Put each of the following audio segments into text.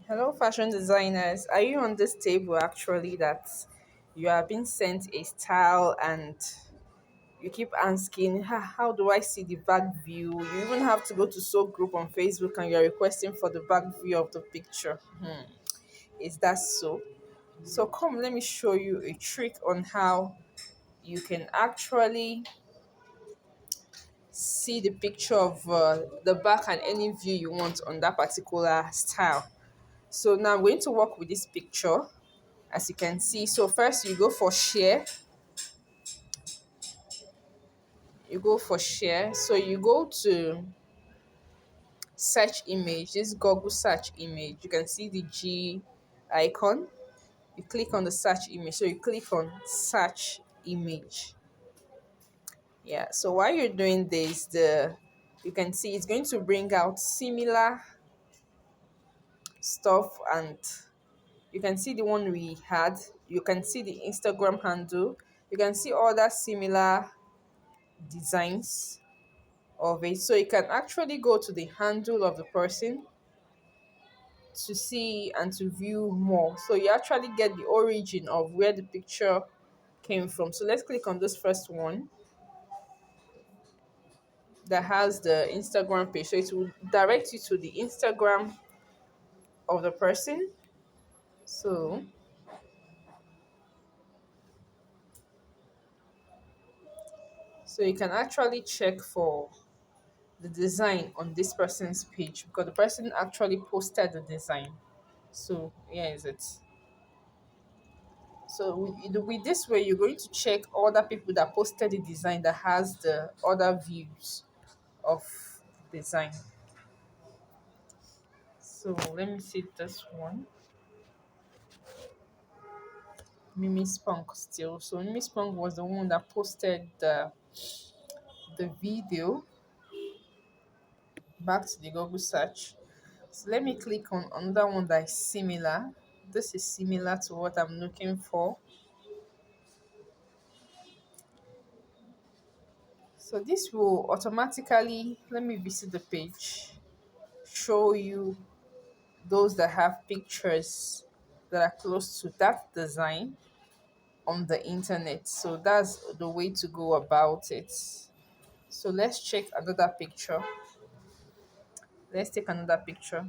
Hello, fashion designers. Are you on this table actually that you have been sent a style and you keep asking, how do I see the back view? You even have to go to so group on Facebook and you're requesting for the back view of the picture. Is that so? So come, let me show you a trick on how you can actually see the picture of the back and any view you want on that particular style. So now I'm going to work with this picture as you can see. So first you go for share, so you go to search image, this Google search image. You can see the G icon. You click on the search image, so you click on search image. Yeah, so while you're doing this, the you can see it's going to bring out similar stuff, and you can see the one we had, you can see the Instagram handle, you can see other similar designs of it. So you can actually go to the handle of the person to see and to view more. So you actually get the origin of where the picture came from. So let's click on this first one that has the Instagram page. So it will direct you to the Instagram of the person. So you can actually check for the design on this person's page because the person actually posted the design. So here is it. So with this way, you're going to check other people that posted the design that has the other views of design. So let me see this one. Mimi Spunk still. So Mimi Spunk was the one that posted the video back to the Google search. So let me click on another one that is similar. This is similar to what I'm looking for. So this will automatically, let me visit the page, show you those that have pictures that are close to that design on the internet. So that's the way to go about it. So let's check another picture. Let's take another picture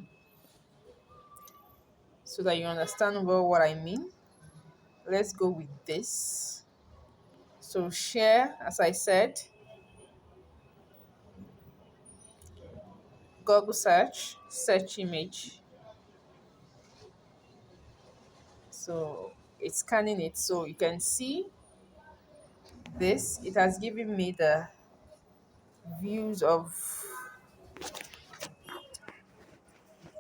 so that you understand well what I mean. Let's go with this. So share, as I said, Google search, search image. So it's scanning it. So you can see this. It has given me the views of